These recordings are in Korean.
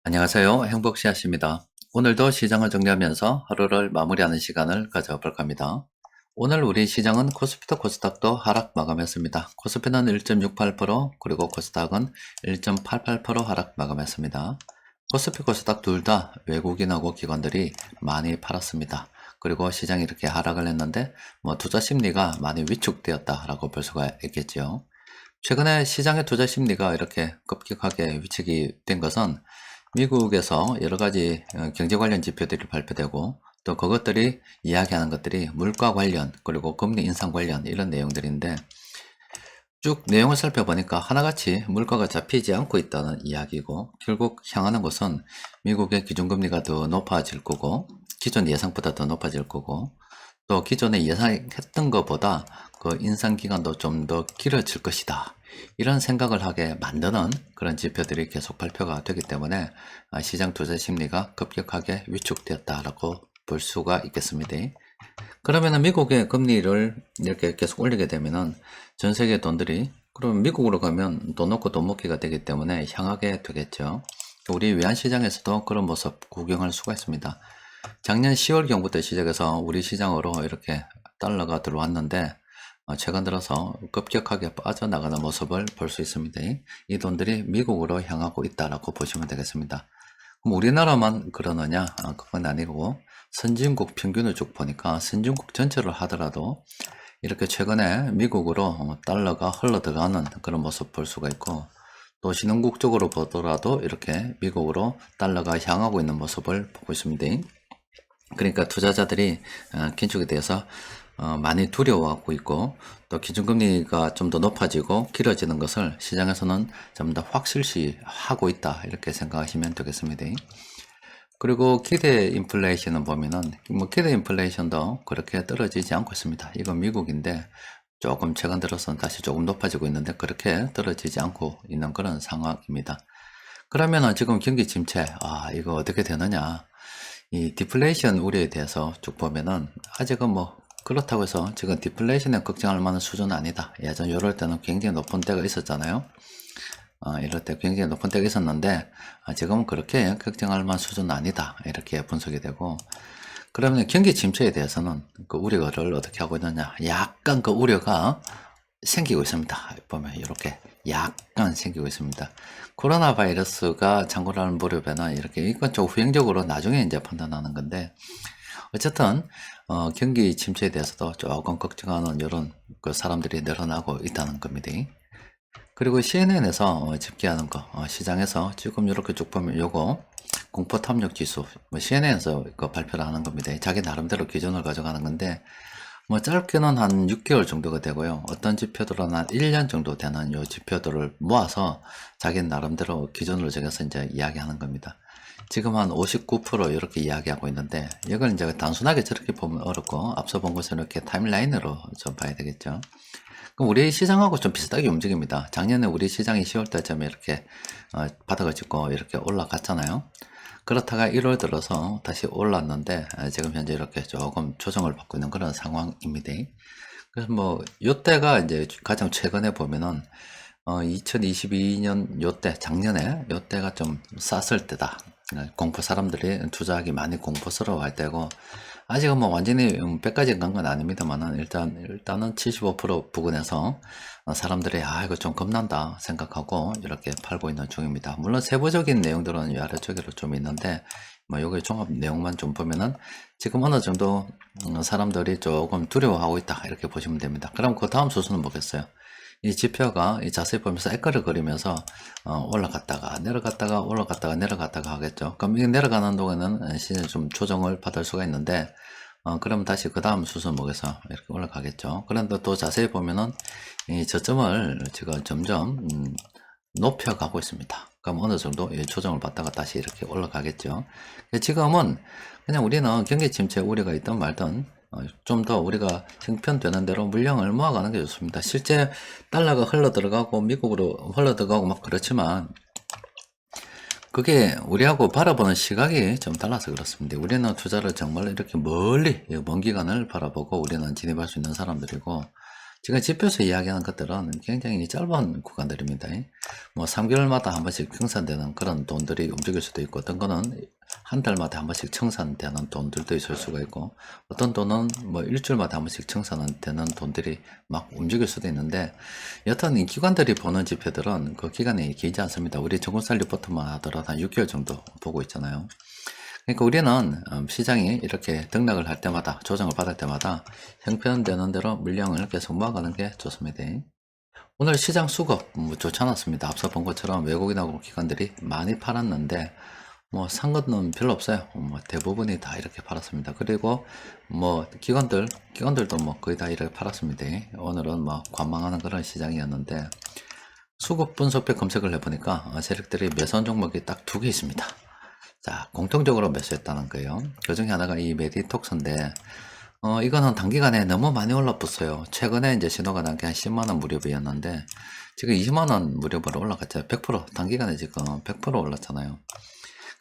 안녕하세요. 행복씨앗입니다. 오늘도 시장을 정리하면서 하루를 마무리하는 시간을 가져볼 겁니다. 오늘 우리 시장은 코스피도 코스닥도 하락 마감했습니다. 코스피는 1.68%, 그리고 코스닥은 1.88% 하락 마감했습니다. 코스피, 코스닥 둘 다 외국인하고 기관들이 많이 팔았습니다. 그리고 시장이 이렇게 하락을 했는데 투자 심리가 많이 위축되었다라고 볼 수가 있겠죠. 최근에 시장의 투자 심리가 이렇게 급격하게 위축이 된 것은 미국에서 여러 가지 경제 관련 지표들이 발표되고, 또 그것들이 이야기하는 것들이 물가 관련, 그리고 금리 인상 관련 이런 내용들인데, 쭉 내용을 살펴보니까 하나같이 물가가 잡히지 않고 있다는 이야기고, 결국 향하는 것은 미국의 기준금리가 더 높아질 거고, 기존 예상보다 더 높아질 거고, 또 기존에 예상했던 것보다 그 인상 기간도 좀 더 길어질 것이다, 이런 생각을 하게 만드는 그런 지표들이 계속 발표가 되기 때문에 시장 투자 심리가 급격하게 위축되었다라고 볼 수가 있겠습니다. 그러면은 미국의 금리를 이렇게 계속 올리게 되면은 전 세계 돈들이, 그럼 미국으로 가면 돈 넣고 돈 먹기가 되기 때문에 향하게 되겠죠. 우리 외환시장에서도 그런 모습 구경할 수가 있습니다. 작년 10월경부터 시작해서 우리 시장으로 이렇게 달러가 들어왔는데, 최근 들어서 급격하게 빠져나가는 모습을 볼 수 있습니다. 이 돈들이 미국으로 향하고 있다라고 보시면 되겠습니다. 그럼 우리나라만 그러느냐? 그건 아니고, 선진국 평균을 쭉 보니까 선진국 전체를 하더라도 이렇게 최근에 미국으로 달러가 흘러들어가는 그런 모습 볼 수가 있고, 또 신흥국 쪽으로 보더라도 이렇게 미국으로 달러가 향하고 있는 모습을 보고 있습니다. 그러니까 투자자들이 긴축에 대해서 많이 두려워하고 있고, 또 기준금리가 좀 더 높아지고 길어지는 것을 시장에서는 좀 더 확실시하고 있다, 이렇게 생각하시면 되겠습니다. 그리고 기대 인플레이션을 보면은 기대 인플레이션도 그렇게 떨어지지 않고 있습니다. 이건 미국인데 조금 최근 들어서는 다시 조금 높아지고 있는데 그렇게 떨어지지 않고 있는 그런 상황입니다. 그러면은 지금 경기 침체, 이거 어떻게 되느냐? 이 디플레이션 우려에 대해서 쭉 보면은 아직은 그렇다고 해서 지금 디플레이션에 걱정할 만한 수준은 아니다. 예전 이럴 때는 굉장히 높은 때가 있었잖아요. 이럴 때 굉장히 높은 때가 있었는데 지금은 그렇게 걱정할 만한 수준은 아니다, 이렇게 분석이 되고, 그러면 경기 침체에 대해서는 그 우려를 어떻게 하고 있느냐? 약간 그 우려가 생기고 있습니다. 보면 이렇게 약간 생기고 있습니다. 코로나 바이러스가 창궐하는 무렵에는 이렇게 이건 좀 후행적으로 나중에 이제 판단하는 건데, 어쨌든 경기 침체에 대해서도 조금 걱정하는 이런 그 사람들이 늘어나고 있다는 겁니다. 그리고 CNN에서 집계하는 거, 시장에서 지금 이렇게 쭉 보면 요거 공포 탐욕 지수, CNN에서 발표를 하는 겁니다. 자기 나름대로 기준을 가져가는 건데, 짧게는 한 6개월 정도가 되고요. 어떤 지표들은 한 1년 정도 되는 요 지표들을 모아서 자기 나름대로 기준을 정해서 이제 이야기하는 겁니다. 지금 한 59% 이렇게 이야기하고 있는데, 이걸 이제 단순하게 저렇게 보면 어렵고, 앞서 본 것은 이렇게 타임라인으로 좀 봐야 되겠죠. 그럼 우리 시장하고 좀 비슷하게 움직입니다. 작년에 우리 시장이 10월달쯤에 이렇게 바닥을 찍고 이렇게 올라갔잖아요. 그렇다가 1월 들어서 다시 올랐는데 지금 현재 이렇게 조금 조정을 받고 있는 그런 상황입니다. 그래서 요때가 이제 가장 최근에 보면은 2022년 요때, 작년에 요때가 좀 쌌을 때다. 사람들이 투자하기 많이 공포스러워 할 때고, 아직은 완전히 100까지 간 건 아닙니다만은, 일단은 75% 부근에서 사람들이 이거 좀 겁난다 생각하고 이렇게 팔고 있는 중입니다. 물론 세부적인 내용들은 이 아래쪽으로 좀 있는데, 요게 종합 내용만 좀 보면은 지금 어느 정도 사람들이 조금 두려워하고 있다, 이렇게 보시면 됩니다. 그럼 그 다음 수순은 뭐겠어요? 이 지표가 이 자세히 보면서 액가를 그리면서 올라갔다가 내려갔다가 올라갔다가 내려갔다가 하겠죠. 그럼 이 내려가는 동안은 시즌 좀 조정을 받을 수가 있는데, 그럼 다시 그 다음 수순목에서 이렇게 올라가겠죠. 그런데 또 자세히 보면은 이 저점을 지금 점점 높여가고 있습니다. 그럼 어느 정도 조정을 받다가 다시 이렇게 올라가겠죠. 지금은 그냥 우리는 경기 침체 우려가 있든 말든 좀 더 우리가 형편되는 대로 물량을 모아가는 게 좋습니다. 실제 달러가 흘러 들어가고 미국으로 흘러 들어가고 막 그렇지만, 그게 우리하고 바라보는 시각이 좀 달라서 그렇습니다. 우리는 투자를 정말 이렇게 멀리, 먼 기간을 바라보고 우리는 진입할 수 있는 사람들이고, 지금 지표에서 이야기하는 것들은 굉장히 짧은 구간들입니다. 뭐 3개월마다 한 번씩 청산되는 그런 돈들이 움직일 수도 있고, 어떤 거는 한 달마다 한 번씩 청산되는 돈들도 있을 수가 있고, 어떤 돈은 뭐 일주일마다 한 번씩 청산되는 돈들이 막 움직일 수도 있는데, 여튼 이 기관들이 보는 지표들은 그 기간이 길지 않습니다. 우리 정군살 리포트만 하더라도 한 6개월 정도 보고 있잖아요. 그러니까 우리는 시장이 이렇게 등락을 할 때마다, 조정을 받을 때마다 형편되는 대로 물량을 계속 모아가는 게 좋습니다. 오늘 시장 수급 뭐 좋지 않았습니다. 앞서 본 것처럼 외국인하고 기관들이 많이 팔았는데 뭐 산 것은 별로 없어요. 뭐 대부분이 다 이렇게 팔았습니다. 그리고 뭐 기관들도 뭐 거의 다 이렇게 팔았습니다. 오늘은 뭐 관망하는 그런 시장이었는데, 수급 분석표 검색을 해보니까 세력들이 매수한 종목이 딱 2개 있습니다. 자, 공통적으로 매수했다는 거예요. 그 중에 하나가 이 메디톡스인데, 이거는 단기간에 너무 많이 올라붙어요. 최근에 이제 신호가 난 게 한 10만원 무렵이었는데, 지금 20만원 무렵으로 올라갔죠. 100%, 단기간에 지금 100% 올랐잖아요.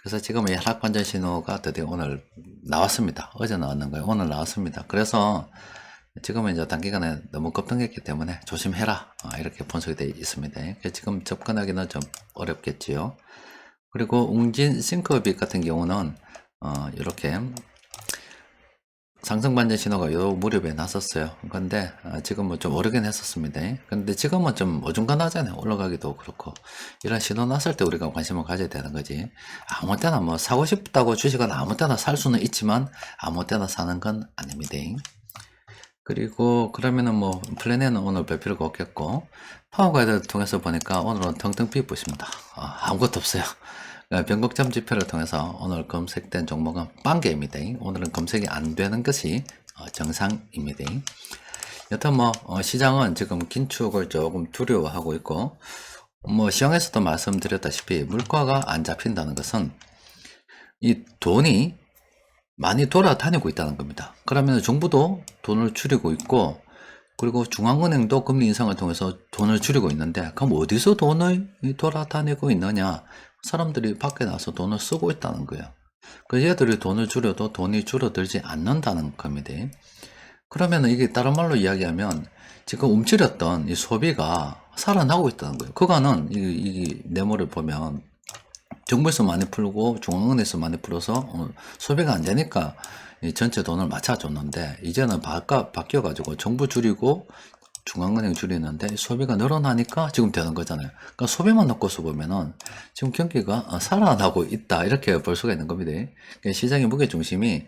그래서 지금 이 하락 반전 신호가 드디어 오늘 나왔습니다. 어제 나왔는 거예요. 오늘 나왔습니다. 그래서 지금은 이제 단기간에 너무 급등했기 때문에 조심해라. 이렇게 분석이 되어 있습니다. 지금 접근하기는 좀 어렵겠지요. 그리고 웅진 싱크빅 같은 경우는 이렇게 상승 반전 신호가 요 무렵에 났었어요. 근데 지금 뭐 좀 오르긴 했었습니다. 근데 지금은 좀 어중간하잖아요. 올라가기도 그렇고, 이런 신호 났을 때 우리가 관심을 가져야 되는 거지. 아무 때나 뭐 사고 싶다고 주식은 아무 때나 살 수는 있지만 아무 때나 사는 건 아닙니다. 그리고 그러면은 뭐 플랜에는 오늘 별 필요가 없겠고, 파워가이드 통해서 보니까 오늘은 텅텅 비어 있습니다. 아무것도 없어요. 변곡점 지표를 통해서 오늘 검색된 종목은 빵개입니다. 오늘은 검색이 안 되는 것이 정상입니다. 여튼 뭐 시장은 지금 긴축을 조금 두려워하고 있고, 뭐 시황에서도 말씀드렸다시피 물가가 안 잡힌다는 것은 이 돈이 많이 돌아다니고 있다는 겁니다. 그러면 정부도 돈을 줄이고 있고, 그리고 중앙은행도 금리 인상을 통해서 돈을 줄이고 있는데, 그럼 어디서 돈을 돌아다니고 있느냐? 사람들이 밖에 나서 돈을 쓰고 있다는 거예요. 그 얘들이 돈을 줄여도 돈이 줄어들지 않는다는 겁니다. 그러면 이게 다른 말로 이야기하면 지금 움츠렸던 이 소비가 살아나고 있다는 거예요. 그거는 이 네모를 보면 정부에서 많이 풀고 중앙은행에서 많이 풀어서 소비가 안 되니까 이 전체 돈을 맞춰줬는데, 이제는 바뀌어가지고 정부 줄이고 중앙은행 줄이는데 소비가 늘어나니까 지금 되는 거잖아요. 그러니까 소비만 놓고서 보면은 지금 경기가 살아나고 있다, 이렇게 볼 수가 있는 겁니다. 그러니까 시장의 무게중심이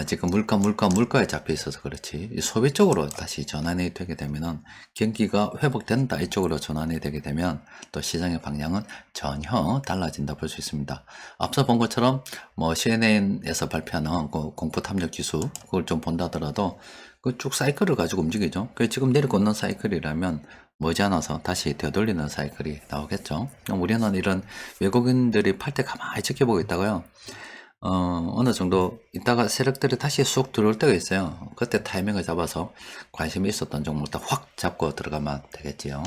지금 물가에 잡혀 있어서 그렇지, 소비 쪽으로 다시 전환이 되게 되면은, 경기가 회복된다 이쪽으로 전환이 되게 되면 또 시장의 방향은 전혀 달라진다 볼 수 있습니다. 앞서 본 것처럼 뭐 CNN에서 발표하는 그 공포 탐욕 지수, 그걸 좀 본다더라도 그 쭉 사이클을 가지고 움직이죠. 그 지금 내려걷는 사이클이라면 머지않아서 다시 되돌리는 사이클이 나오겠죠. 우리는 이런 외국인들이 팔 때 가만히 지켜보고 있다가요, 어느 정도 있다가 세력들이 다시 쑥 들어올 때가 있어요. 그때 타이밍을 잡아서 관심이 있었던 종목을 확 잡고 들어가면 되겠지요.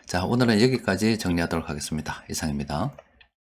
자, 오늘은 여기까지 정리하도록 하겠습니다. 이상입니다.